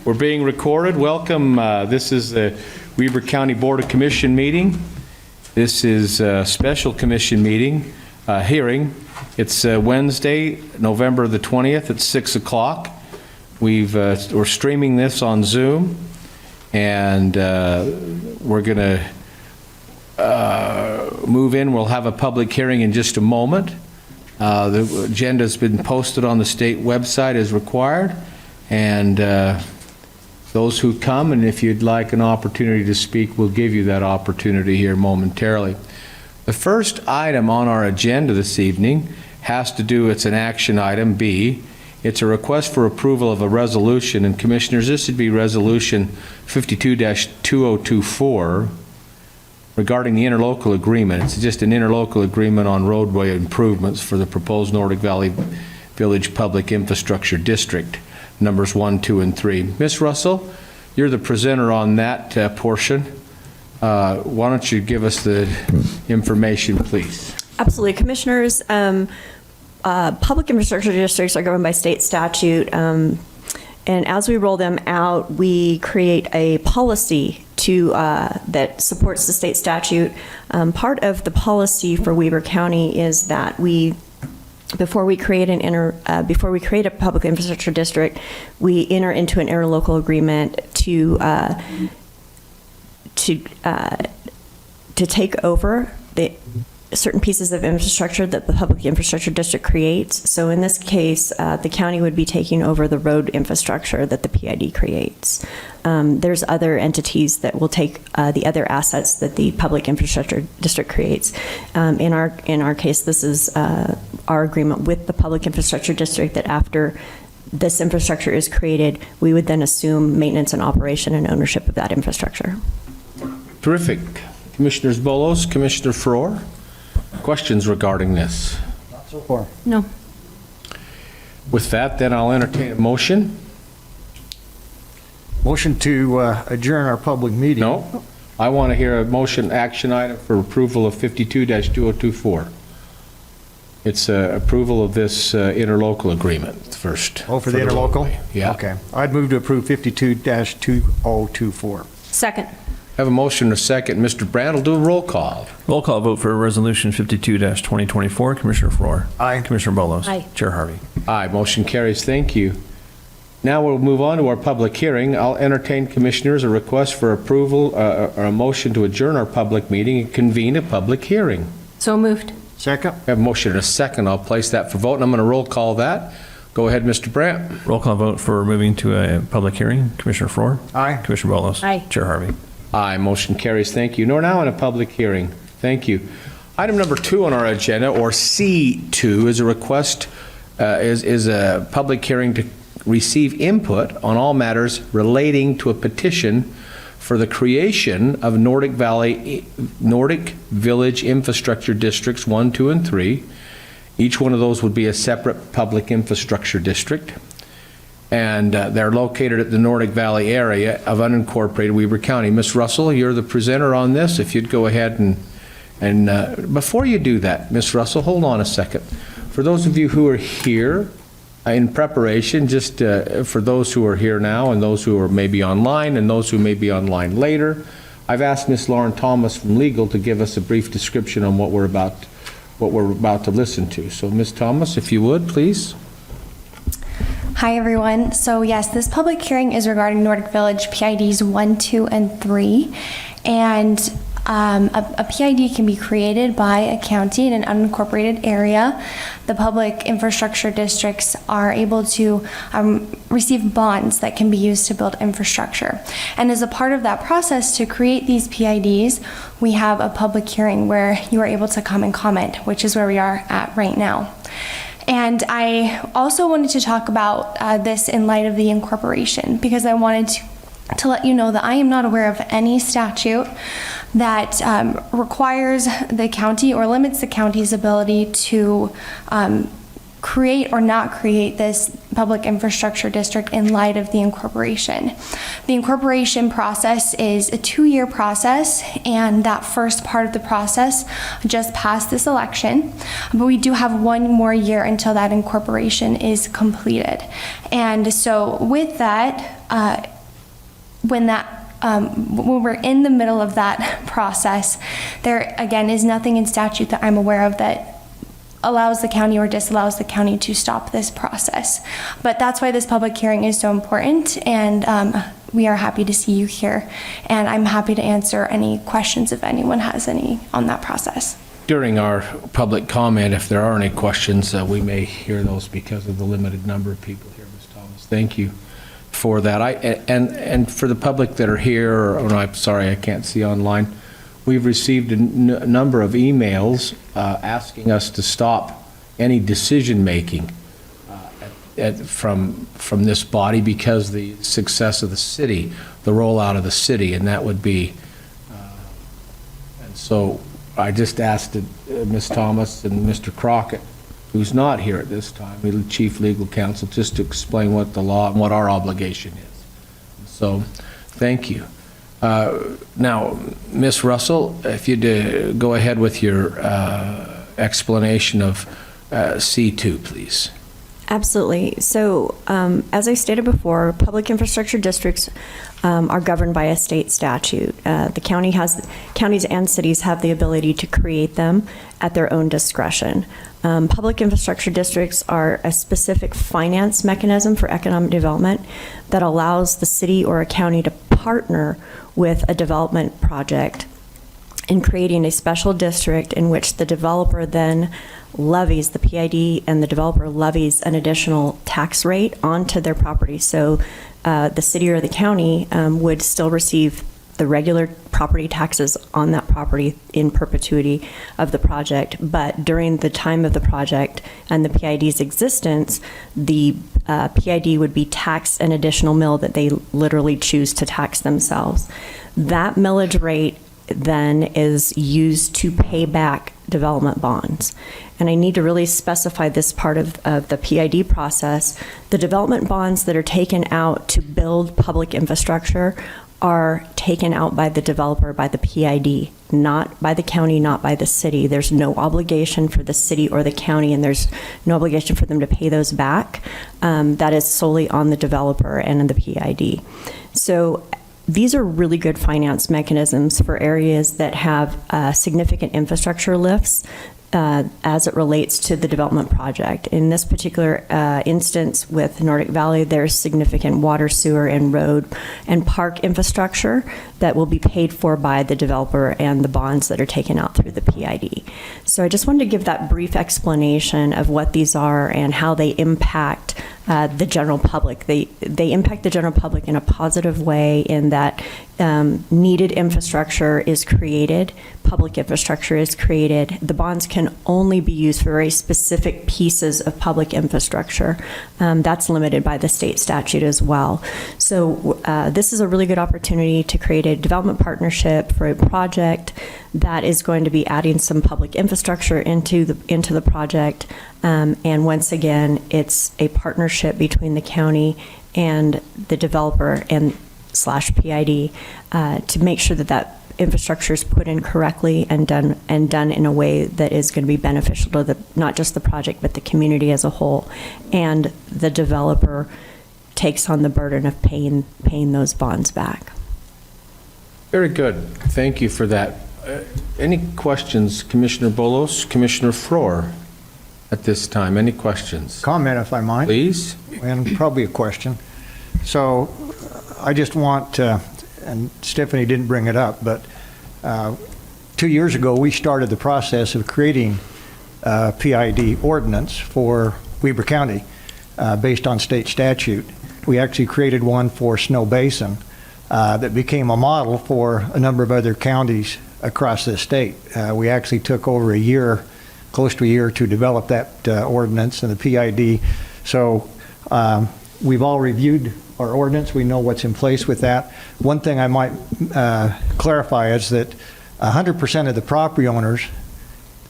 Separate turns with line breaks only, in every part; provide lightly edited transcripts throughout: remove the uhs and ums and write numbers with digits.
We're being recorded. Welcome. This is the Weber County Board of Commission meeting. This is a special commission meeting, hearing. It's Wednesday, November the 20th at 6 o'clock. We're streaming this on Zoom, and we're going to move in. We'll have a public hearing in just a moment. The agenda has been posted on the state website as required, and those who come, and if you'd like an opportunity to speak, we'll give you that opportunity here momentarily. The first item on our agenda this evening has to do, it's an action item B. It's a request for approval of a resolution, and Commissioners, this would be Resolution 52-2024 regarding the interlocal agreement. It's just an interlocal agreement on roadway improvements for the proposed Nordic Valley Village Public Infrastructure District, numbers 1, 2, and 3. Ms. Russell, you're the presenter on that portion. Why don't you give us the information, please?
Absolutely. Commissioners, public infrastructure districts are governed by state statute, and as we roll them out, we create a policy that supports the state statute. Part of the policy for Weber County is that before we create a public infrastructure district, we enter into an interlocal agreement to take over the certain pieces of infrastructure that the public infrastructure district creates. So in this case, the county would be taking over the road infrastructure that the PID creates. There's other entities that will take the other assets that the public infrastructure district creates. In our case, this is our agreement with the public infrastructure district that after this infrastructure is created, we would then assume maintenance and operation and ownership of that infrastructure.
Terrific. Commissioners Bolos, Commissioner Farrar, questions regarding this?
Not so far.
No.
With that, then I'll entertain a motion.
Motion to adjourn our public meeting.
No, I want to hear a motion action item for approval of 52-2024. It's approval of this interlocal agreement first.
Oh, for the interlocal?
Yeah.
Okay. I'd move to approve 52-2024.
Second.
Have a motion and a second. Mr. Brandt will do a roll call.
Roll call vote for Resolution 52-2024. Commissioner Farrar.
Aye.
Commissioner Bolos.
Aye.
Chair Harvey.
Aye, motion carries. Thank you. Now we'll move on to our public hearing. I'll entertain, Commissioners, a request for approval or a motion to adjourn our public meeting and convene a public hearing.
So moved.
Second.
I have a motion and a second. I'll place that for vote, and I'm going to roll call that. Go ahead, Mr. Brandt.
Roll call vote for moving to a public hearing. Commissioner Farrar.
Aye.
Commissioner Bolos.
Aye.
Chair Harvey.
Aye, motion carries. Thank you. We're now in a public hearing. Thank you. Item number 2 on our agenda, or C2, is a request, is a public hearing to receive input on all matters relating to a petition for the creation of Nordic Village Infrastructure Districts 1, 2, and 3. Each one of those would be a separate public infrastructure district. And they're located at the Nordic Valley area of unincorporated Weber County. Ms. Russell, you're the presenter on this. If you'd go ahead and before you do that, Ms. Russell, hold on a second. For those of you who are here in preparation, just for those who are here now and those who are maybe online and those who may be online later, I've asked Ms. Lauren Thomas from Legal to give us a brief description on what we're about to listen to. So Ms. Thomas, if you would, please.
Hi everyone. So yes, this public hearing is regarding Nordic Village PIDs 1, 2, and 3. And a PID can be created by a county in an unincorporated area. The public infrastructure districts are able to receive bonds that can be used to build infrastructure. And as a part of that process to create these PIDs, we have a public hearing where you are able to come and comment, which is where we are at right now. And I also wanted to talk about this in light of the incorporation, because I wanted to let you know that I am not aware of any statute that requires the county or limits the county's ability to create or not create this public infrastructure district in light of the incorporation. The incorporation process is a 2-year process, and that first part of the process just passed this election, but we do have 1 more year until that incorporation is completed. And so with that, when we're in the middle of that process, there again is nothing in statute that I'm aware of that allows the county or disallows the county to stop this process. But that's why this public hearing is so important, and we are happy to see you here. And I'm happy to answer any questions if anyone has any on that process.
During our public comment, if there are any questions, we may hear those because of the limited number of people here, Ms. Thomas. Thank you for that. And for the public that are here, or no, I'm sorry, I can't see online, we've received a number of emails asking us to stop any decision-making from this body because the success of the city, the rollout of the city, and that would be, and so I just asked Ms. Thomas and Mr. Crockett, who's not here at this time, the Chief Legal Counsel, just to explain what the law and what our obligation is. So, thank you. Now, Ms. Russell, if you'd go ahead with your explanation of C2, please.
Absolutely. So, as I stated before, public infrastructure districts are governed by a state statute. The counties and cities have the ability to create them at their own discretion. Public infrastructure districts are a specific finance mechanism for economic development that allows the city or a county to partner with a development project in creating a special district in which the developer then levies, the PID and the developer levies an additional tax rate onto their property. So the city or the county would still receive the regular property taxes on that property in perpetuity of the project. But during the time of the project and the PID's existence, the PID would be taxed an additional mill that they literally choose to tax themselves. That millage rate then is used to pay back development bonds. And I need to really specify this part of the PID process. The development bonds that are taken out to build public infrastructure are taken out by the developer, by the PID, not by the county, not by the city. There's no obligation for the city or the county, and there's no obligation for them to pay those back. That is solely on the developer and the PID. So these are really good finance mechanisms for areas that have significant infrastructure lifts as it relates to the development project. In this particular instance with Nordic Valley, there's significant water, sewer, and road and park infrastructure that will be paid for by the developer and the bonds that are taken out through the PID. So I just wanted to give that brief explanation of what these are and how they impact the general public. They impact the general public in a positive way in that needed infrastructure is created, public infrastructure is created. The bonds can only be used for very specific pieces of public infrastructure. That's limited by the state statute as well. So this is a really good opportunity to create a development partnership for a project that is going to be adding some public infrastructure into the project. And once again, it's a partnership between the county and the developer and / PID to make sure that infrastructure is put in correctly and done in a way that is going to be beneficial to not just the project but the community as a whole. And the developer takes on the burden of paying those bonds back.
Very good. Thank you for that. Any questions, Commissioner Bolos, Commissioner Frohr, at this time? Any questions?
Comment, if I might.
Please.
And probably a question. So I just want, and Stephanie didn't bring it up, but 2 years ago we started the process of creating a PID ordinance for Weber County based on state statute. We actually created one for Snow Basin that became a model for a number of other counties across the state. We actually took over a year, close to a year, to develop that ordinance and the PID. So we've all reviewed our ordinance. We know what's in place with that. One thing I might clarify is that 100% of the property owners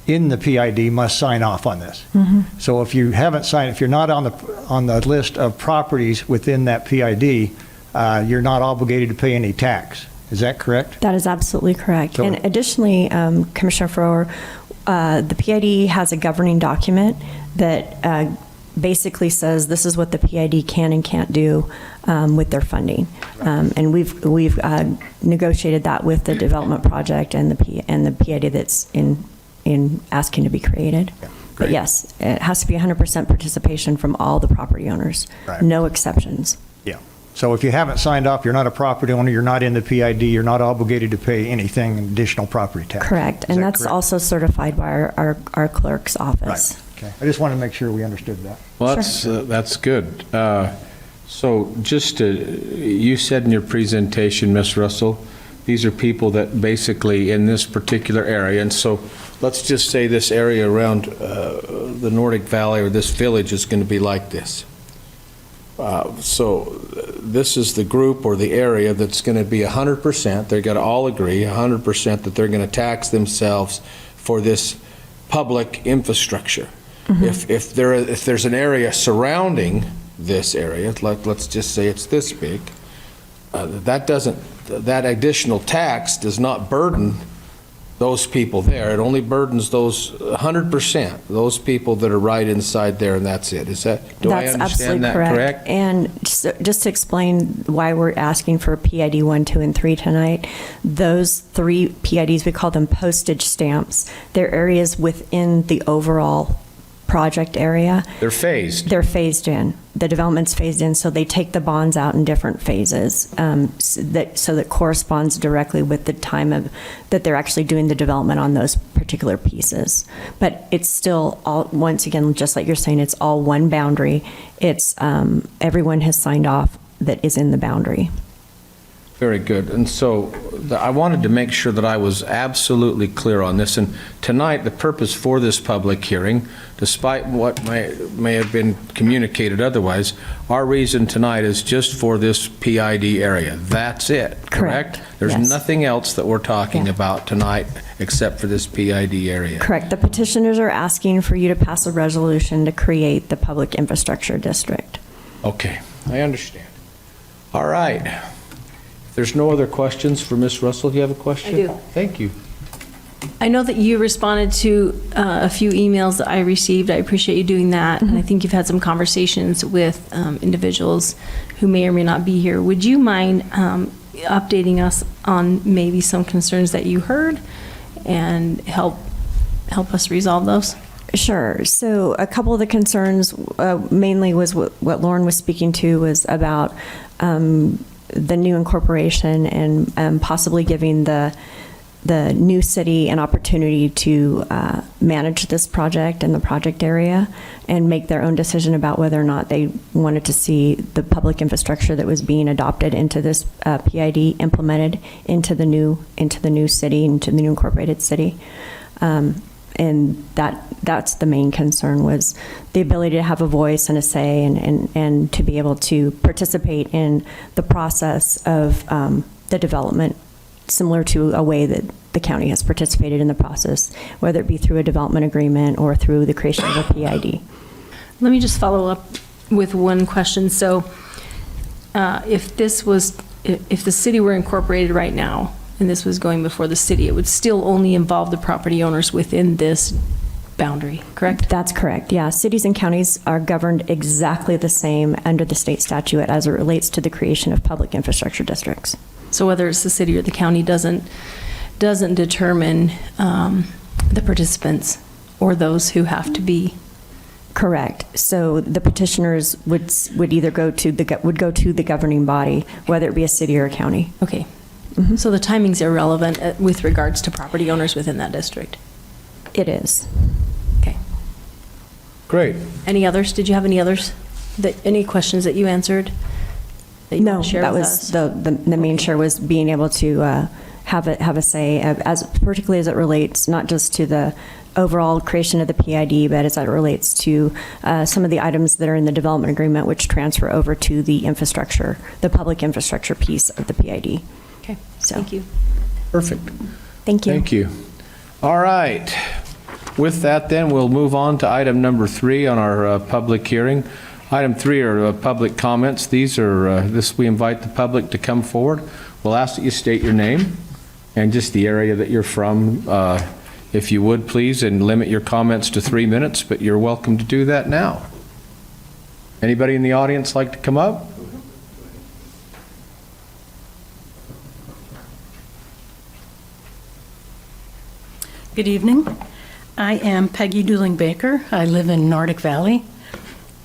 in the PID must sign off on this. Mm-hmm. So if you haven't signed, if you're not on the list of properties within that PID, you're not obligated to pay any tax. Is that correct?
That is absolutely correct.
So,
and additionally, Commissioner Frohr, the PID has a governing document that basically says this is what the PID can and can't do with their funding. And we've negotiated that with the development project and the PID that's in asking to be created. But yes, it has to be 100% participation from all the property owners,
Right.
no exceptions.
Yeah. So if you haven't signed off, you're not a property owner, you're not in the PID, you're not obligated to pay anything additional property tax.
Correct,
Is
and
that
that's
correct?
also certified by our clerk's office.
Right. Okay. I just wanted to make sure we understood that.
Well, that's good. So just you said in your presentation, Ms. Russell, these are people that basically in this particular area, and so let's just say this area around the Nordic Valley or this village is going to be like this. So this is the group or the area that's going to be 100%, they're going to all agree 100% that they're going to tax themselves for this public infrastructure. If there's an area surrounding this area, let's just say it's this big, that additional tax does not burden those people there. It only burdens those 100%, those people that are right inside there, and that's it. Do I
That's
understand
absolutely
that correct?
And just to explain why we're asking for PID 1, 2, and 3 tonight, those 3 PIDs, we call them postage stamps. They're areas within the overall project area.
They're phased.
They're phased in. The development's phased in, so they take the bonds out in different phases, so that corresponds directly with the time that they're actually doing the development on those particular pieces. But it's still all, once again, just like you're saying, it's all one boundary. It's everyone has signed off that is in the boundary.
Very good. And so I wanted to make sure that I was absolutely clear on this. And tonight, the purpose for this public hearing, despite what may have been communicated otherwise, our reason tonight is just for this PID area. That's it, correct? There's
Yes.
nothing else that we're talking
Yeah.
about tonight except for this PID area.
Correct. The petitioners are asking for you to pass a resolution to create the public infrastructure district.
Okay, I understand. All right. If there's no other questions for Ms. Russell, do you have a question?
I do.
Thank you.
I know that you responded to a few emails that I received. I appreciate you doing that. And I think you've had some conversations with individuals who may or may not be here. Would you mind updating us on maybe some concerns that you heard and help us resolve those?
Sure. So a couple of the concerns mainly was what Lauren was speaking to was about the new incorporation and possibly giving the new city an opportunity to manage this project in the project area and make their own decision about whether or not they wanted to see the public infrastructure that was being adopted into this PID implemented into the new city, into the new incorporated city. And that's the main concern, was the ability to have a voice and a say and to be able to participate in the process of the development, similar to a way that the county has participated in the process, whether it be through a development agreement or through the creation of a PID.
Let me just follow up with one question. So if the city were incorporated right now, and this was going before the city, it would still only involve the property owners within this boundary, correct?
That's correct, yeah. Cities and counties are governed exactly the same under the state statute as it relates to the creation of public infrastructure districts.
So whether it's the city or the county doesn't determine the participants or those who have to be.
Correct. So the petitioners would either go to the governing body, whether it be a city or a county.
Okay. So the timing's irrelevant with regards to property owners within that district.
It is.
Okay.
Great.
Any others? Did you have any others? Any questions that you answered? That you
No,
want to share
that
with
was
us?
the main share was being able to have a say, as particularly as it relates not just to the overall creation of the PID, but as it relates to some of the items that are in the development agreement, which transfer over to the infrastructure, the public infrastructure piece of the PID.
Okay.
So.
Thank you.
Perfect.
Thank you.
Thank you. All right. With that, then, we'll move on to item number 3 on our public hearing. Item 3 are public comments. These are, we invite the public to come forward. We'll ask that you state your name and just the area that you're from, if you would, please, and limit your comments to 3 minutes, but you're welcome to do that now. Anybody in the audience like to come up?
Good evening. I am Peggy Dooling Baker. I live in Nordic Valley.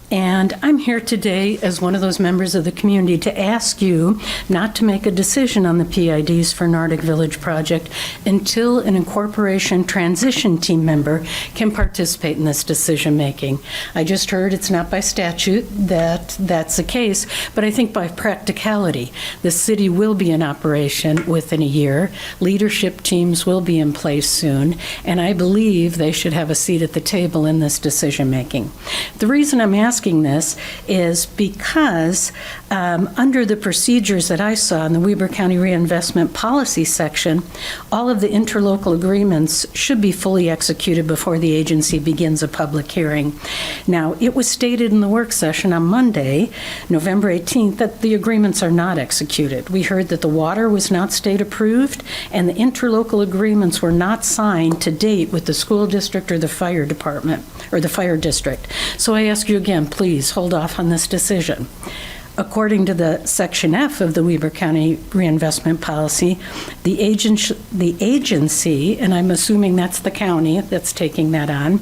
And I'm here today as one of those members of the community to ask you not to make a decision on the PIDs for Nordic Village project until an incorporation transition team member can participate in this decision-making. I just heard it's not by statute that that's the case, but I think by practicality. The city will be in operation within a year. Leadership teams will be in place soon, and I believe they should have a seat at the table in this decision-making. The reason I'm asking this is because under the procedures that I saw in the Weber County Reinvestment Policy section, all of the interlocal agreements should be fully executed before the agency begins a public hearing. Now, it was stated in the work session on Monday, November 18th, that the agreements are not executed. We heard that the water was not state approved and the interlocal agreements were not signed to date with the school district or the fire department or the fire district. So I ask you again, please hold off on this decision. According to the Section F of the Weber County Reinvestment Policy, the agency, and I'm assuming that's the county that's taking that on,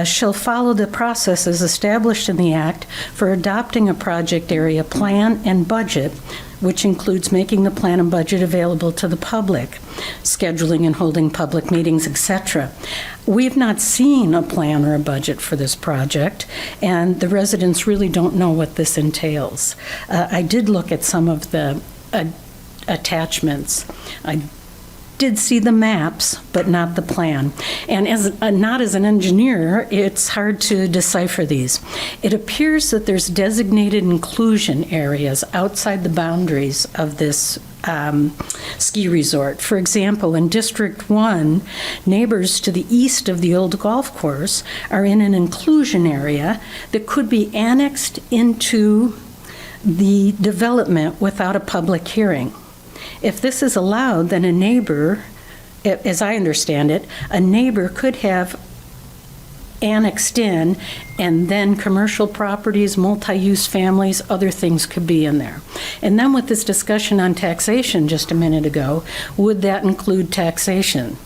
shall follow the processes established in the Act for adopting a project area plan and budget, which includes making the plan and budget available to the public, scheduling and holding public meetings, etc. We've not seen a plan or a budget for this project, and the residents really don't know what this entails. I did look at some of the attachments. I did see the maps, but not the plan. And not as an engineer, it's hard to decipher these. It appears that there's designated inclusion areas outside the boundaries of this ski resort. For example, in District 1, neighbors to the east of the old golf course are in an inclusion area that could be annexed into the development without a public hearing. If this is allowed, then a neighbor, as I understand it, a neighbor could have annexed in, and then commercial properties, multi-use families, other things could be in there. And then with this discussion on taxation just a minute ago, would that include taxation,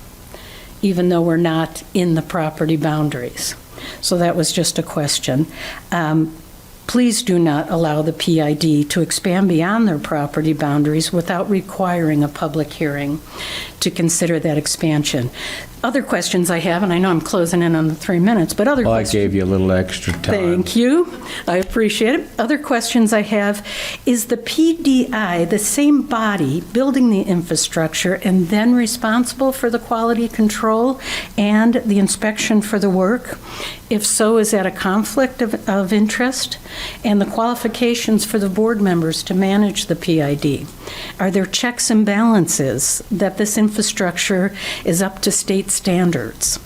even though we're not in the property boundaries? So that was just a question. Please do not allow the PID to expand beyond their property boundaries without requiring a public hearing to consider that expansion. Other questions I have, and I know I'm closing in on the 3 minutes, but other
Well, I
questions.
gave you a little extra time.
Thank you. I appreciate it. Other questions I have, is the PDI the same body building the infrastructure and then responsible for the quality control and the inspection for the work? If so, is that a conflict of interest? And the qualifications for the board members to manage the PID? Are there checks and balances that this infrastructure is up to state standards?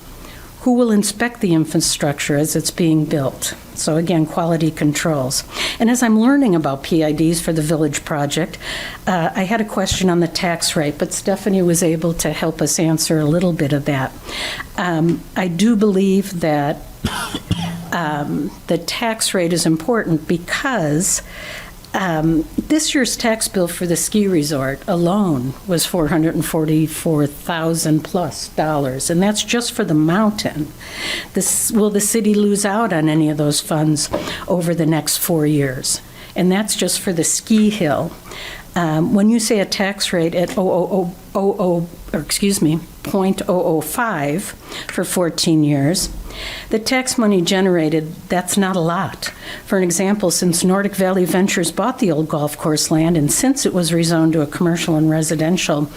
Who will inspect the infrastructure as it's being built? So again, quality controls. And as I'm learning about PIDs for the village project, I had a question on the tax rate, but Stephanie was able to help us answer a little bit of that. I do believe that the tax rate is important because this year's tax bill for the ski resort alone was $444,000 plus, and that's just for the mountain. Will the city lose out on any of those funds over the next 4 years? And that's just for the ski hill. When you say a tax rate at 0.005 for 14 years, the tax money generated, that's not a lot. For an example, since Nordic Valley Ventures bought the old golf course land and since it was rezoned to a commercial and residential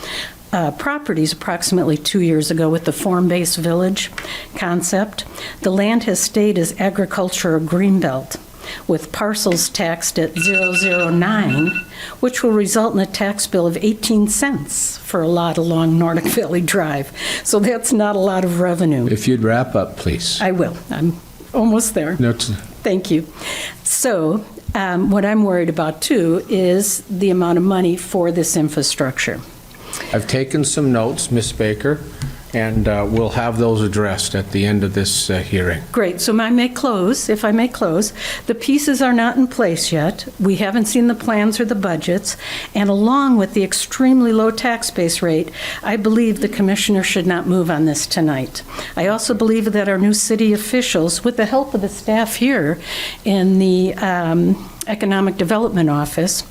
properties approximately 2 years ago with the form-based village concept, the land has stayed as agriculture or greenbelt, with parcels taxed at 009, which will result in a tax bill of 18 cents for a lot along Nordic Valley Drive. So that's not a lot of revenue.
If you'd wrap up, please.
I will. I'm almost there. Thank you. So what I'm worried about, too, is the amount of money for this infrastructure.
I've taken some notes, Ms. Baker. and we'll have those addressed at the end of this hearing.
Great, so I may close, if I may close. The pieces are not in place yet. We haven't seen the plans or the budgets, and along with the extremely low tax base rate, I believe the commissioner should not move on this tonight. I also believe that our new city officials, with the help of the staff here in the Economic Development Office,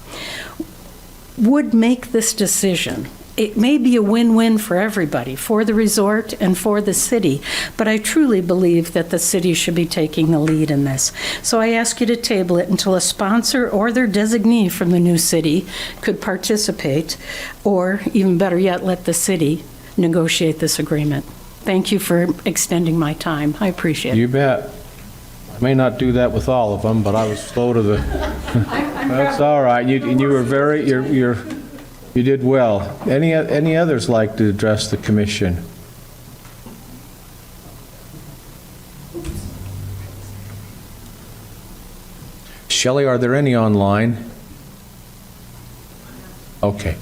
would make this decision. It may be a win-win for everybody, for the resort and for the city, but I truly believe that the city should be taking the lead in this. So I ask you to table it until a sponsor or their designee from the new city could participate, or even better yet, let the city negotiate this agreement. Thank you for extending my time. I appreciate it.
You bet. I may not do that with all of them, but I was slow to the... That's all right. You were very... You did well. Any others like to address the commission? Shelley, are there any online? Okay.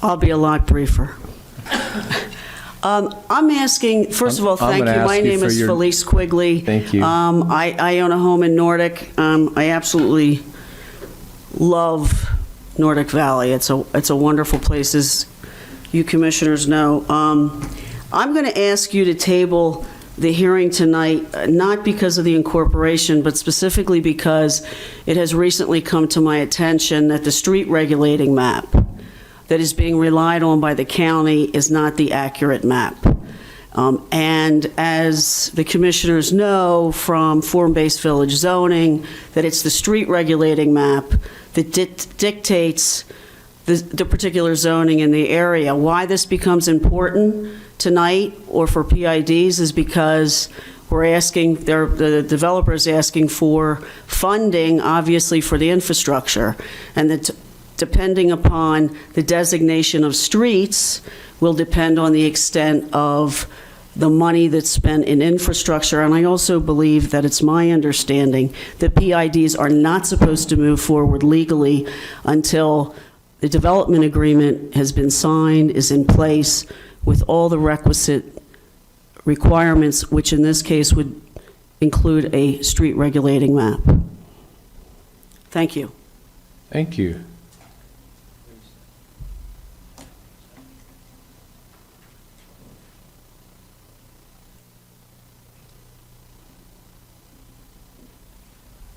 I'll be a lot briefer. I'm asking, first of all,
I'm
thank
gonna
you.
ask
My
you
name
for
is
your-
Felice Quigley.
Thank you.
I own a home in Nordic. I absolutely love Nordic Valley. It's a wonderful place, as you commissioners know. I'm going to ask you to table the hearing tonight, not because of the incorporation, but specifically because it has recently come to my attention that the street regulating map that is being relied on by the county is not the accurate map. And as the commissioners know from form-based village zoning, that it's the street regulating map that dictates the particular zoning in the area. Why this becomes important tonight or for PIDs is because we're asking, the developer's asking for funding, obviously, for the infrastructure, and that depending upon the designation of streets will depend on the extent of the money that's spent in infrastructure. And I also believe that it's my understanding that PIDs are not supposed to move forward legally until the development agreement has been signed, is in place with all the requisite requirements, which in this case would include a street regulating map. Thank you.
Thank you.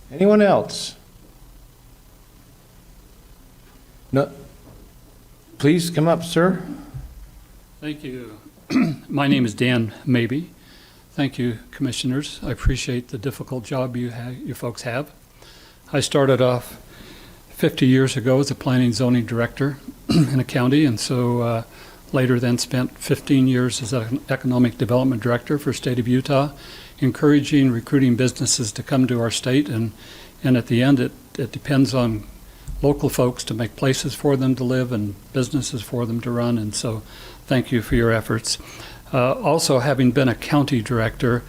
Anyone else? No. Please come up, sir.
Thank you. My name is Dan Mabey. Thank you, commissioners. I appreciate the difficult job you folks have. I started off 50 years ago as a planning zoning director in a county, and so later then spent 15 years as an economic development director for state of Utah, encouraging, recruiting businesses to come to our state, and at the end it depends on local folks to make places for them to live and businesses for them to run, and so thank you for your efforts. Also, having been a county director,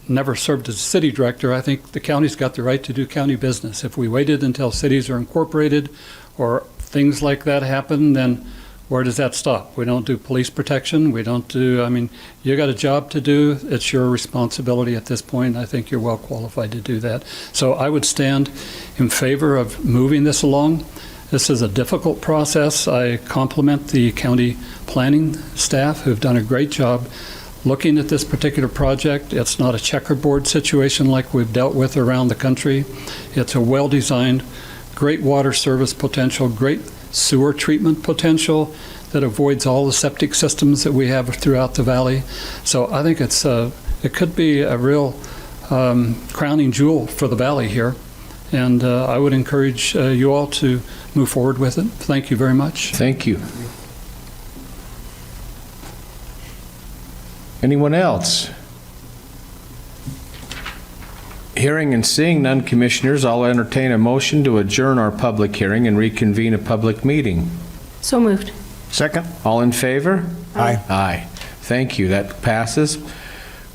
never served as a city director, I think the county's got the right to do county business. If we waited until cities are incorporated or things like that happen, then where does that stop? We don't do police protection. We don't do, I mean, you got a job to do. It's your responsibility at this point. I think you're well qualified to do that. So I would stand in favor of moving this along. This is a difficult process. I compliment the county planning staff who've done a great job looking at this particular project. It's not a checkerboard situation like we've dealt with around the country. It's a well-designed, great water service potential, great sewer treatment potential that avoids all the septic systems that we have throughout the valley. So I think it could be a real crowning jewel for the valley here. And I would encourage you all to move forward with it. Thank you very much.
Thank you. Anyone else? Hearing and seeing none, commissioners, I'll entertain a motion to adjourn our public hearing and reconvene a public meeting.
So moved.
Second?
All in favor?
Aye.
Aye. Thank you. That passes.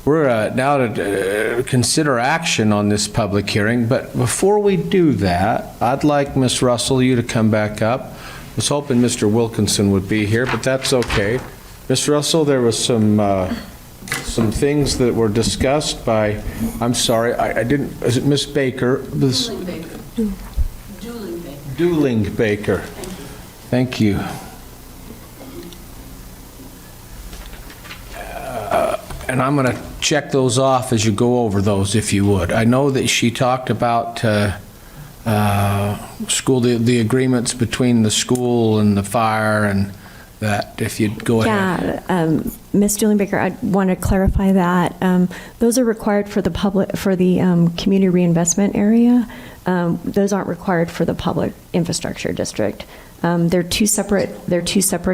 We're now to consider action on this public hearing, but before we do that, I'd like Ms. Russell, you to come back up. was hoping Mr. Wilkinson would be here, but that's okay. Ms. Russell, there was some things that were discussed by, I'm sorry, I didn't, is it Ms. Baker? Dueling Baker. Thank you. And I'm going to check those off as you go over those, if you would. I know that she talked about school, the agreements between the school and the fire, and that if you'd go ahead.
Yeah, Ms. Baker, I want to clarify that. Those are required for the community reinvestment area. Those aren't required for the public infrastructure district. They're two separate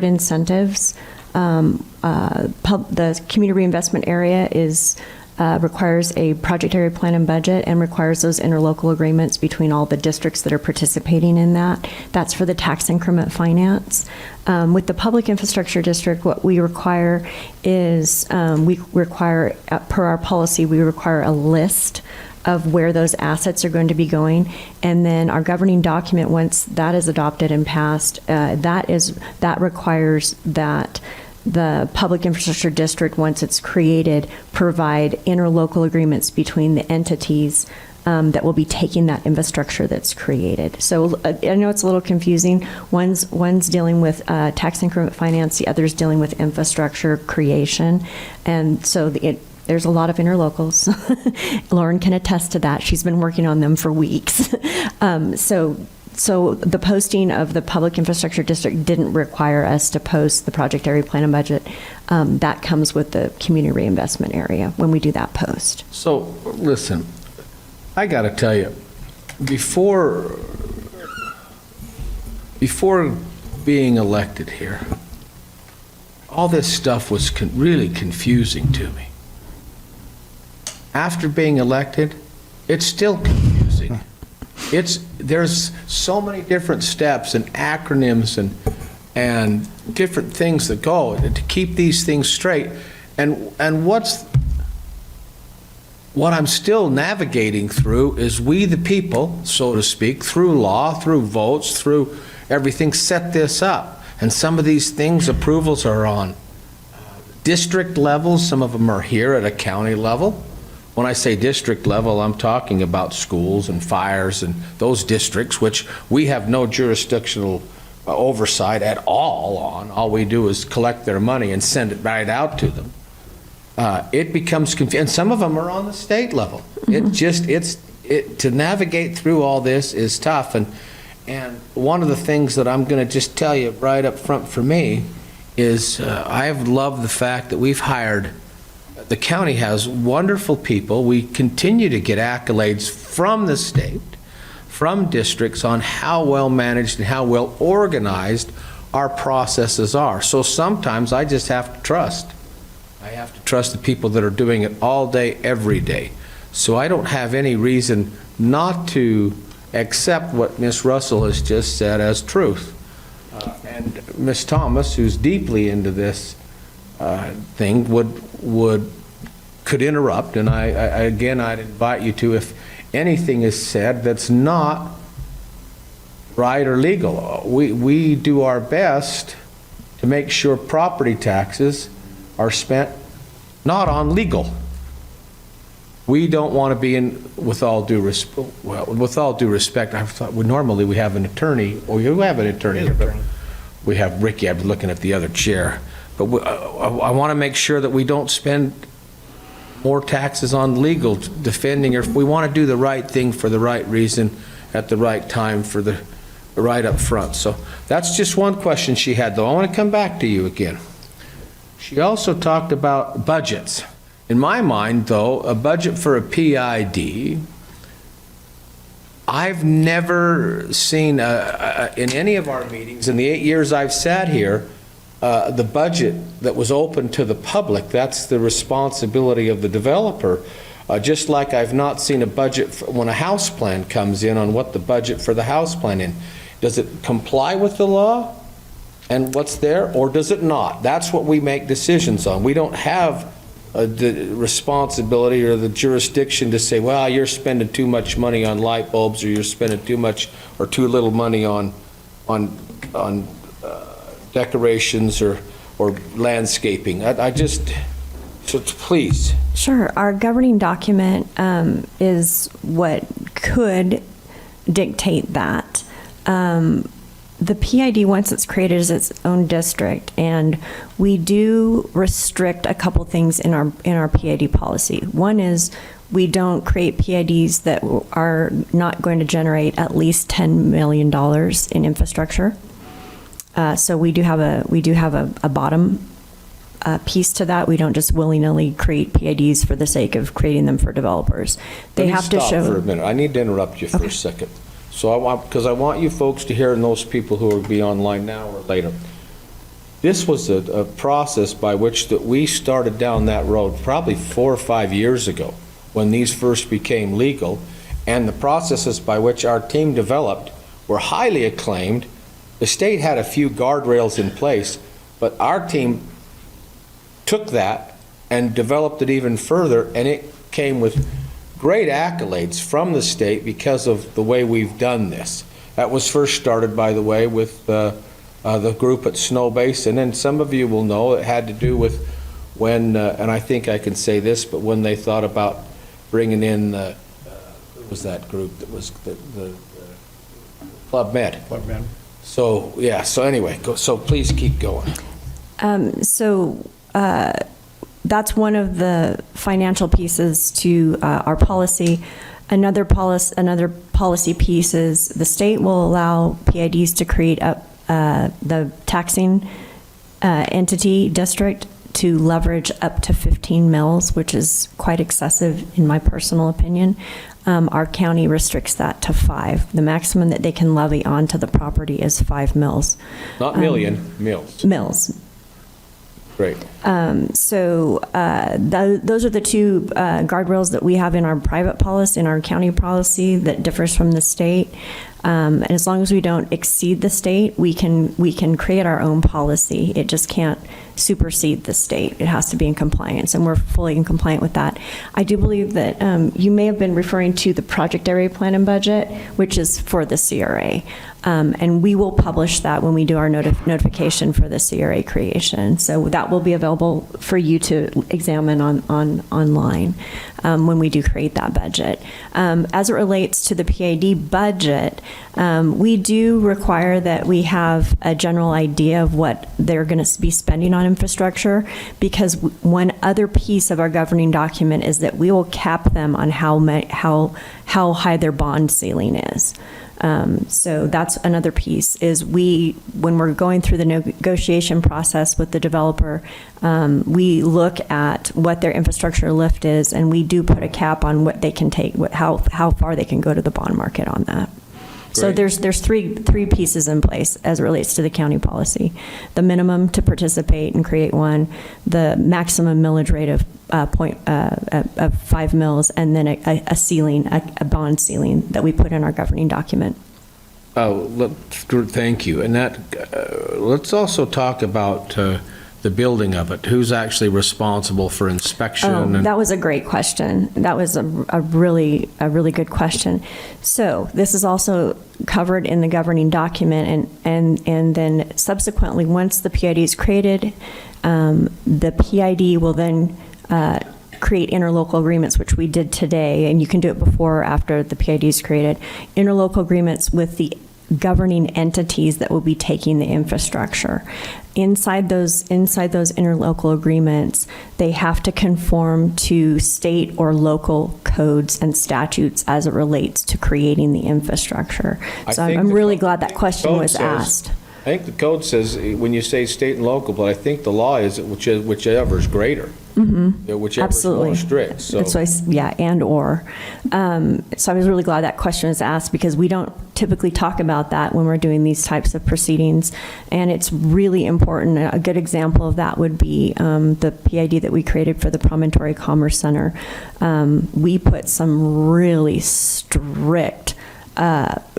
incentives. The community reinvestment area requires a project area plan and budget, and requires those interlocal agreements between all the districts that are participating in that. That's for the tax increment finance. With the public infrastructure district, what we require is, per our policy, we require a list of where those assets are going to be going, and then our governing document, once that is adopted and passed, that requires that the public infrastructure district, once it's created, provide interlocal agreements between the entities that will be taking that infrastructure that's created. So I know it's a little confusing. One's dealing with tax increment finance, the other's dealing with infrastructure creation, and so there's a lot of interlocals. Lauren can attest to that. She's been working on them for weeks. So the posting of the public infrastructure district didn't require us to post the project area plan and budget. That comes with the community reinvestment area when we do that post.
So, listen, I got to tell you, before being elected here, all this stuff was really confusing to me. After being elected, it's still confusing. There's so many different steps and acronyms and different things that go to keep these things straight. And what I'm still navigating through is we the people, so to speak, through law, through votes, through everything, set this up. And some of these things, approvals are on district levels, some of them are here at a county level. When I say district level, I'm talking about schools and fires and those districts, which we have no jurisdictional oversight at all on. All we do is collect their money and send it right out to them. It becomes confusing. And some of them are on the state level. To navigate through all this is tough. And one of the things that I'm going to just tell you right up front for me is I've loved the fact that we've hired. The county has wonderful people. We continue to get accolades from the state, from districts, on how well managed and how well organized our processes are. So sometimes I just have to trust. I have to trust the people that are doing it all day, every day. So I don't have any reason not to accept what Ms. Russell has just said as truth. And Ms. Thomas, who's deeply into this thing, could interrupt, and I'd invite you to, if anything is said that's not right or legal. We do our best to make sure property taxes are spent not on legal. We don't want to be in, with all due respect, I thought normally we have an attorney, or you have an attorney here, but we have Ricky. I'm looking at the other chair. But I want to make sure that we don't spend more taxes on legal defending, or if we want to do the right thing for the right reason at the right time for the right up front. So that's just one question she had, though. I want to come back to you again. She also talked about budgets. In my mind, though, a budget for a PID, I've never seen in any of our meetings, in the 8 years I've sat here, the budget that was open to the public. That's the responsibility of the developer. Just like I've not seen a budget when a house plan comes in, on what the budget for the house plan is. Does it comply with the law and what's there, or does it not? That's what we make decisions on. We don't have the responsibility or the jurisdiction to say, well, you're spending too much money on light bulbs, or you're spending too much or too little money on decorations or landscaping. I just, so please.
Sure. Our governing document is what could dictate that. The PID, once it's created, is its own district, and we do restrict a couple things in our PID policy. One is we don't create PIDs that are not going to generate at least $10 million in infrastructure. So we do have a bottom piece to that. We don't just willy-nilly create PIDs for the sake of creating them for developers. They have to show.
Stop for a minute. I need to interrupt you for a second. So because I want you folks to hear, and those people who will be online now or later. This was a process by which that we started down that road probably 4 or 5 years ago when these first became legal, and the processes by which our team developed were highly acclaimed. The state had a few guardrails in place, but our team took that and developed it even further, and it came with great accolades from the state because of the way we've done this. That was first started, by the way, with the group at Snow Basin, and some of you will know it had to do with when, and I think I can say this, but when they thought about bringing in, what was that group that was the Club Med.
Club Med.
So, yeah, so anyway, so please keep going.
That's one of the financial pieces to our policy. Another policy piece is the state will allow PIDs to create the taxing entity district to leverage up to 15 mills, which is quite excessive in my personal opinion. Our county restricts that to 5. The maximum that they can levy onto the property is 5 mills.
Not million, mills.
Mills.
Great.
Those are the two guardrails that we have in our private policy, in our county policy, that differs from the state. And as long as we don't exceed the state, we can create our own policy. It just can't supersede the state. It has to be in compliance, and we're fully in compliant with that. I do believe that you may have been referring to the project area plan and budget, which is for the CRA. And we will publish that when we do our notification for the CRA creation. So that will be available for you to examine online when we do create that budget. As it relates to the PID budget, we do require that we have a general idea of what they're going to be spending on infrastructure, because one other piece of our governing document is that we will cap them on how high their bond ceiling is. So that's another piece, is when we're going through the negotiation process with the developer, we look at what their infrastructure lift is, and we do put a cap on what they can take, how far they can go to the bond market on that. So there's three pieces in place as it relates to the county policy: the minimum to participate and create one, the maximum millage rate of 5 mills, and then a ceiling, a bond ceiling that we put in our governing document.
Oh, thank you. And that let's also talk about the building of it. Who's actually responsible for inspection?
That was a great question. That was a really good question. So this is also covered in the governing document, and then subsequently, once the PID is created, the PID will then create interlocal agreements, which we did today, and you can do it before or after the PID is created. Interlocal agreements with the governing entities that will be taking the infrastructure. Inside those interlocal agreements, they have to conform to state or local codes and statutes as it relates to creating the infrastructure. So I'm really glad that question was asked.
I think the code says, when you say state and local, but I think the law is whichever is greater. Mm-hmm. Whichever is more strict. So.
That's why, yeah, and or. So I was really glad that question was asked, because we don't typically talk about that when we're doing these types of proceedings, and it's really important. A good example of that would be the PID that we created for the Promontory Commerce Center. We put some really strict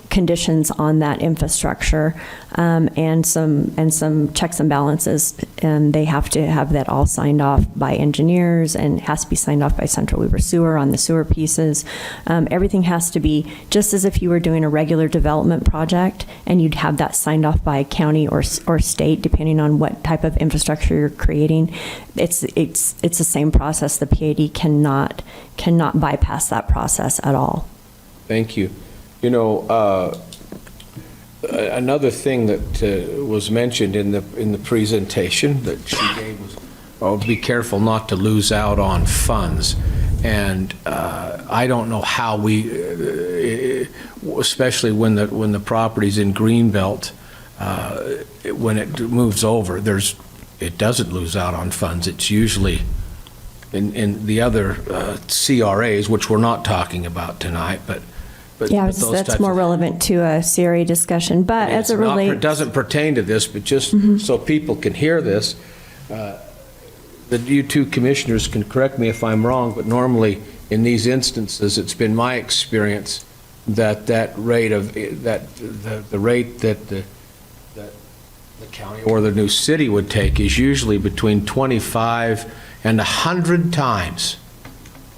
conditions on that infrastructure, and some checks and balances, and they have to have that all signed off by engineers, and has to be signed off by Central Weber Sewer on the sewer pieces. Everything has to be just as if you were doing a regular development project, and you'd have that signed off by county or state, depending on what type of infrastructure you're creating. It's the same process. The PAD cannot bypass that process at all.
Thank you. You know, another thing that was mentioned in the presentation that she gave was, oh, be careful not to lose out on funds. And I don't know how we, especially when the property's in Greenbelt, when it moves over, it doesn't lose out on funds. It's usually in the other CRAs, which we're not talking about tonight, but
Yeah,
those
that's
types
more
of-
relevant to a CRA discussion, but as it relates...
It doesn't pertain to this, but just so people can hear this, that you two commissioners can correct me if I'm wrong, but normally in these instances, it's been my experience that the rate that the county or the new city would take is usually between 25 and 100 times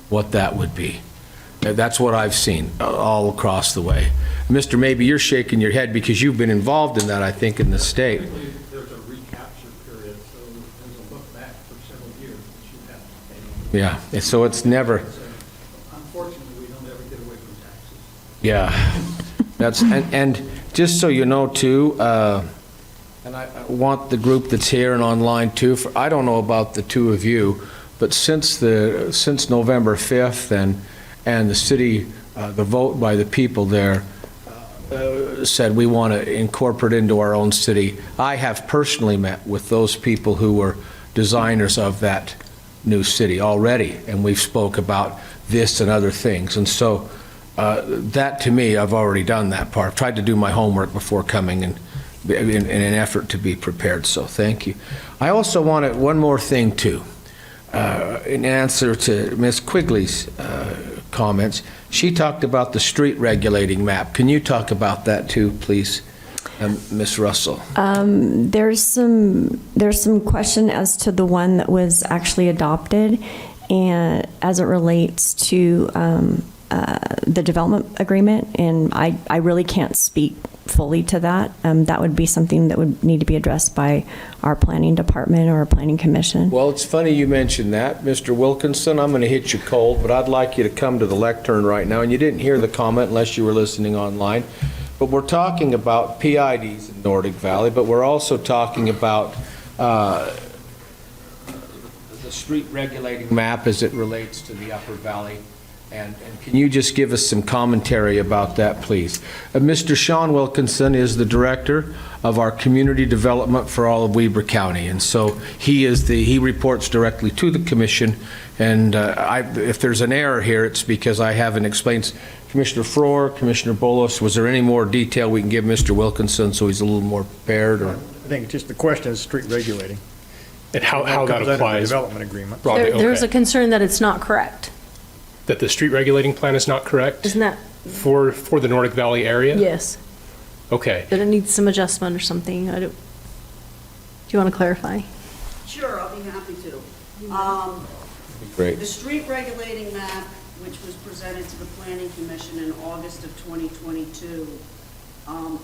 what that would be. That's what I've seen all across the way. Mr. Maybe you're shaking your head because you've been involved in that, I think, in the state.
There's a recapture period, so there's a look back for several years that you have to pay.
Yeah, and so it's never,
Unfortunately, we don't ever get away from taxes.
yeah. That's, and just so you know too, and I want the group that's here and online too, I don't know about the two of you, but since November 5th and the city, the vote by the people there said we want to incorporate into our own city, I have personally met with those people who were designers of that new city already, and we've spoke about this and other things. And so that to me, I've already done that part. I've tried to do my homework before coming and in an effort to be prepared, so thank you. I also wanted one more thing too. In answer to Ms. Quigley's comments, she talked about the street regulating map. Can you talk about that too, please, Ms. Russell?
There's some question as to the one that was actually adopted, and as it relates to the development agreement, and I really can't speak fully to that. That would be something that would need to be addressed by our planning department or our planning commission.
Well, it's funny you mentioned that, Mr. Wilkinson. I'm going to hit you cold, but I'd like you to come to the lectern right now. And you didn't hear the comment unless you were listening online. But we're talking about PIDs in Nordic Valley, but we're also talking about the street regulating map as it relates to the Upper Valley. And can you just give us some commentary about that, please? Mr. Sean Wilkinson is the director of our community development for all of Weber County, and so he reports directly to the commission. And if there's an error here, it's because I haven't explained. Commissioner Frohr, Commissioner Bolos, was there any more detail we can give Mr. Wilkinson so he's a little more prepared? Or?
I think just the question is street regulating.
And how that
comes under the
applies.
development agreement.
There's a concern that it's not correct.
That the street regulating plan is not correct?
Isn't that?
For the Nordic Valley area?
Yes.
Okay.
That it needs some adjustment or something. Do you want to clarify?
Sure, I'll be happy to.
Great.
The street regulating map, which was presented to the Planning Commission in August of 2022,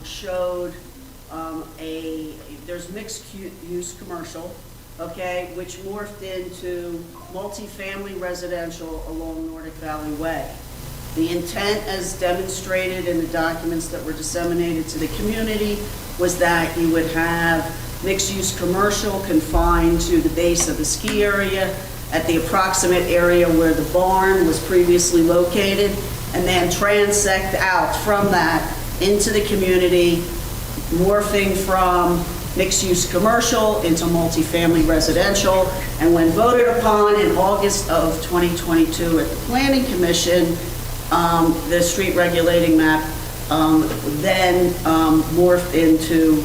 showed there's mixed-use commercial, okay, which morphed into multifamily residential along Nordic Valley Way. The intent, as demonstrated in the documents that were disseminated to the community, was that you would have mixed-use commercial confined to the base of the ski area at the approximate area where the barn was previously located, and then transect out from that into the community, morphing from mixed-use commercial into multifamily residential. And when voted upon in August of 2022 at the Planning Commission, the street regulating map then morphed into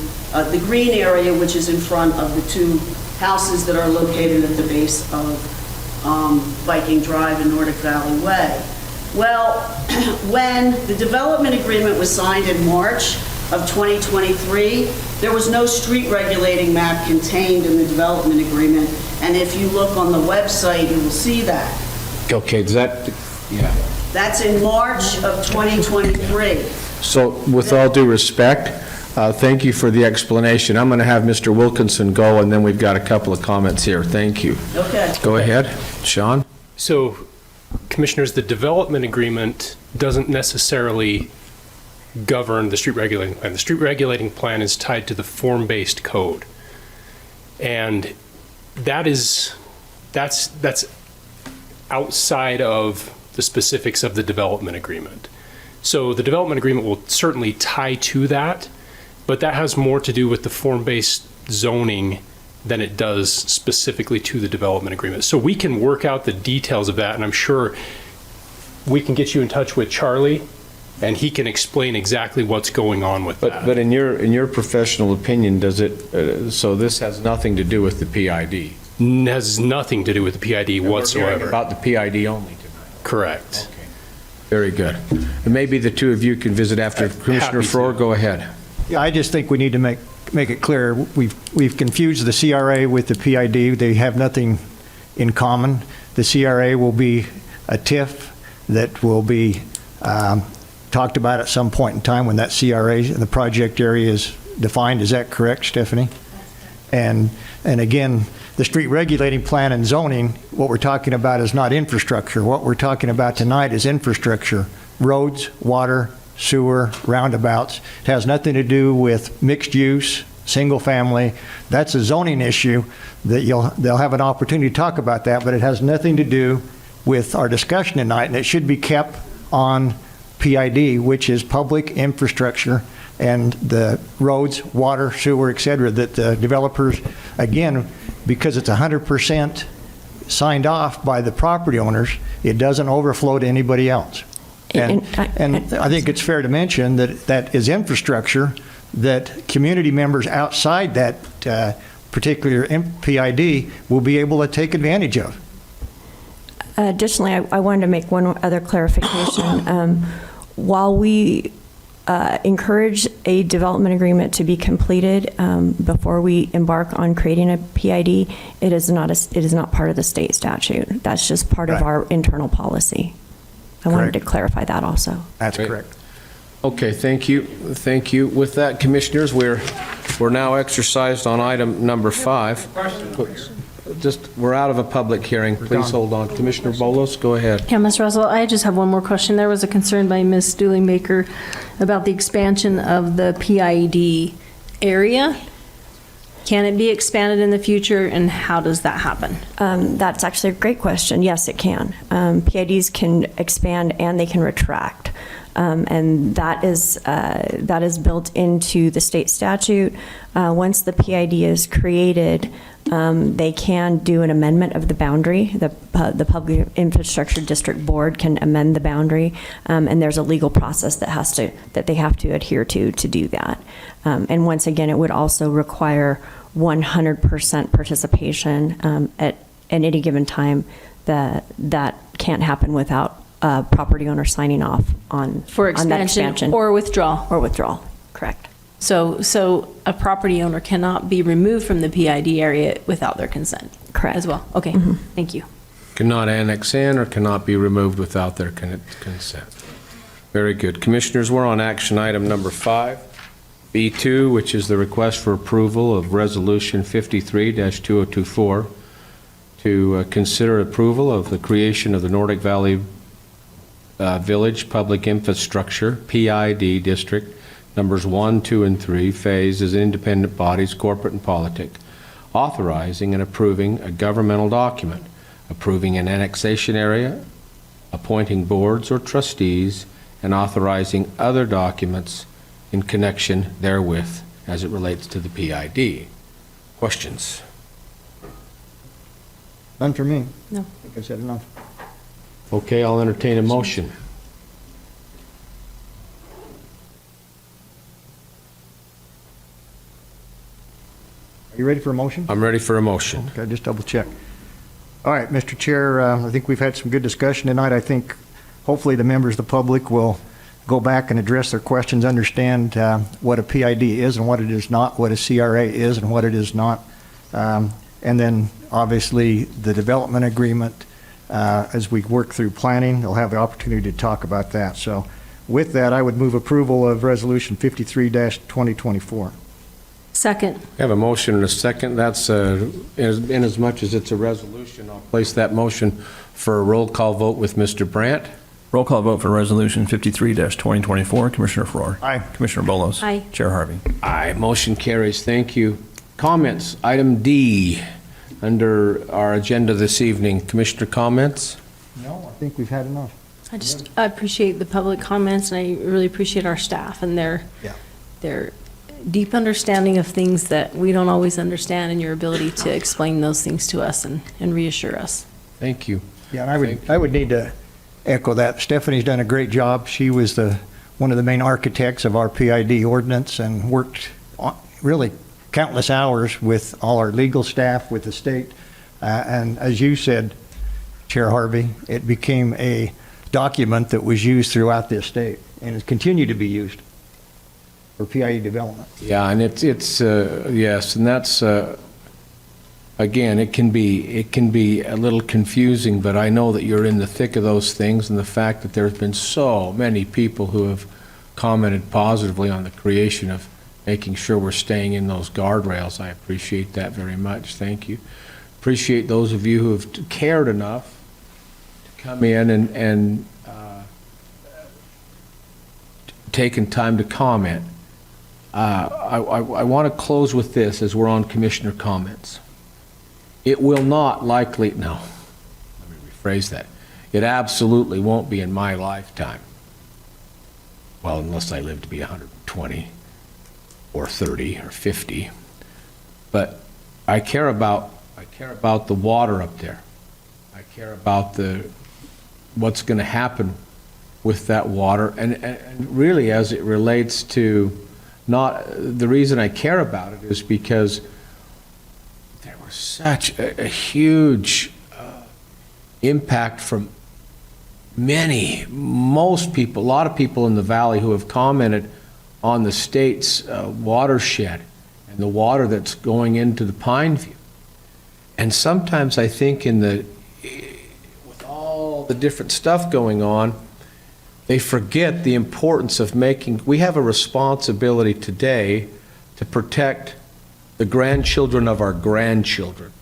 the green area, which is in front of the two houses that are located at the base of Viking Drive and Nordic Valley Way. Well, when the development agreement was signed in March of 2023, there was no street regulating map contained in the development agreement. And if you look on the website, you will see that.
Okay, does that, yeah.
That's in March of 2023.
So with all due respect, thank you for the explanation. I'm going to have Mr. Wilkinson go, and then we've got a couple of comments here. Thank you.
Okay.
Go ahead, Sean.
So, Commissioners, the development agreement doesn't necessarily govern the street regulating plan. The street regulating plan is tied to the form-based code. And that's outside of the specifics of the development agreement. So the development agreement will certainly tie to that, but that has more to do with the form-based zoning than it does specifically to the development agreement. So we can work out the details of that, and I'm sure we can get you in touch with Charlie, and he can explain exactly what's going on with that.
But in your professional opinion, does it, so this has nothing to do with the PID?
Has nothing to do with the PID whatsoever.
About the PID only tonight?
Correct.
Okay. Very good. And maybe the two of you can visit after. Commissioner Frohr, go ahead.
Yeah, I just think we need to make it clear, we've confused the CRA with the PID. They have nothing in common. The CRA will be a TIF that will be talked about at some point in time when that CRA and the project area is defined. Is that correct, Stephanie? And again, the street regulating plan and zoning, what we're talking about is not infrastructure. What we're talking about tonight is infrastructure, roads, water, sewer, roundabouts. It has nothing to do with mixed use, single family. That's a zoning issue that they'll have an opportunity to talk about that, but it has nothing to do with our discussion tonight, and it should be kept on PID, which is public infrastructure, and the roads, water, sewer, et cetera, that the developers, again, because it's 100% signed off by the property owners, it doesn't overflow to anybody else. And I think it's fair to mention that that is infrastructure that community members outside that particular PID will be able to take advantage of.
Additionally, I wanted to make one other clarification. While we encourage a development agreement to be completed before we embark on creating a PID, it is not part of the state statute. That's just part of our internal policy. I wanted to clarify that also.
That's correct.
Okay, thank you. Thank you. With that, Commissioners, we're now exercised on item number 5. We're out of a public hearing. Please hold on. Commissioner Bolos, go ahead.
Yeah, Ms. Russell, I just have one more question. There was a concern by Ms. Dooling-Baker about the expansion of the PID area. Can it be expanded in the future, and how does that happen?
That's actually a great question. Yes, it can. PIDs can expand and they can retract. And that is built into the state statute. Once the PID is created, they can do an amendment of the boundary. The Public Infrastructure District Board can amend the boundary, and there's a legal process that they have to adhere to do that. And once again, it would also require 100% participation at any given time. That can't happen without a property owner signing off on that expansion
or withdrawal.
Or withdrawal, correct.
So a property owner cannot be removed from the PID area without their consent?
Correct.
As well? Okay, Thank you.
Cannot annex in or cannot be removed without their consent. Very good. Commissioners, we're on action item number 5. B2, which is the request for approval of Resolution 53-2024 to consider approval of the creation of the Nordic Valley Village Public Infrastructure, PID District, numbers 1, 2, and 3, phase as independent bodies, corporate and politic, authorizing and approving a governmental document, approving an annexation area, appointing boards or trustees, and authorizing other documents in connection therewith as it relates to the PID. Questions?
None for me.
No.
I think I said enough.
Okay, I'll entertain a motion.
Are you ready for a motion?
I'm ready for a motion.
Okay, just double check. All right, Mr. Chair, I think we've had some good discussion tonight. I think hopefully the members of the public will go back and address their questions, understand what a PID is and what it is not, what a CRA is and what it is not. And then obviously the development agreement, as we work through planning, they'll have the opportunity to talk about that. So with that, I would move approval of Resolution 53-2024.
Second.
I have a motion and a second. That's, in as much as it's a resolution, I'll place that motion for a roll call vote with Mr. Brandt.
Roll call vote for Resolution 53-2024. Commissioner Farrar.
Aye.
Commissioner Bolos.
Aye.
Chair Harvey.
Aye, motion carries. Thank you. Comments, item D, under our agenda this evening. Commissioner comments?
No, I think we've had enough.
I appreciate the public comments, and I really appreciate our staff and their deep understanding of things that we don't always understand, and your ability to explain those things to us and reassure us.
Thank you.
Yeah, and I would need to echo that. Stephanie's done a great job. She was one of the main architects of our PID ordinance and worked really countless hours with all our legal staff, with the state. And as you said, Chair Harvey, it became a document that was used throughout the state and has continued to be used for PID development.
Yeah, and it's yes, and that's, again, it can be a little confusing, but I know that you're in the thick of those things, and the fact that there's been so many people who have commented positively on the creation of making sure we're staying in those guardrails. I appreciate that very much. Thank you. Appreciate those of you who have cared enough to come in and taken time to comment. I want to close with this as we're on commissioner comments. It will not likely, no, let me rephrase that. It absolutely won't be in my lifetime. Well, unless I live to be 120 or 30 or 50. But I care about the water up there. I care about what's going to happen with that water, and really as it relates to the reason I care about it is because there was such a huge impact from most people, a lot of people in the valley who have commented on the state's watershed and the water that's going into the Pine View. And sometimes I think with all the different stuff going on, they forget the importance of we have a responsibility today to protect the grandchildren of our grandchildren.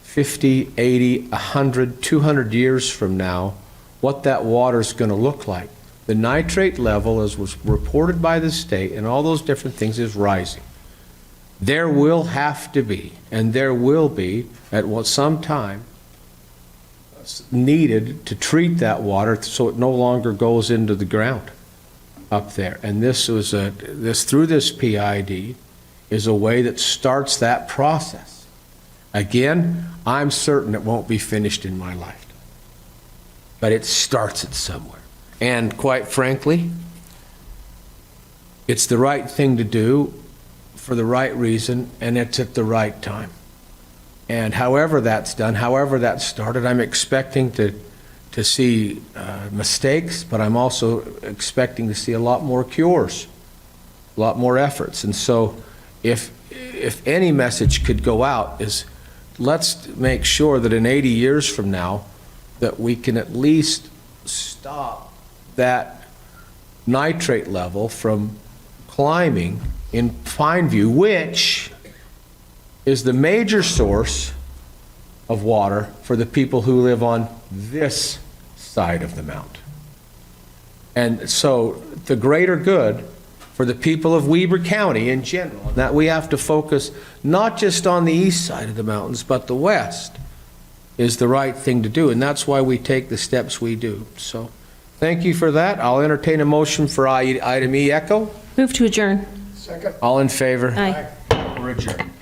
50, 80, 100, 200 years from now, what that water's going to look like. The nitrate level, as was reported by the state, and all those different things, is rising. There will have to be, and there will be, at some time, needed to treat that water so it no longer goes into the ground up there. And through this PID is a way that starts that process. Again, I'm certain it won't be finished in my lifetime, but it starts it somewhere. And quite frankly, it's the right thing to do for the right reason, and it's at the right time. And however that's done, however that's started, I'm expecting to see mistakes, but I'm also expecting to see a lot more cures, a lot more efforts. And so if any message could go out is, let's make sure that in 80 years from now that we can at least stop that nitrate level from climbing in Pine View, which is the major source of water for the people who live on this side of the mountain. And so the greater good for the people of Weber County in general, that we have to focus not just on the east side of the mountains, but the west, is the right thing to do. And that's why we take the steps we do. So thank you for that. I'll entertain a motion for item E, Echo.
Move to adjourn.
Second.
All in favor?
Aye.
We're adjourned.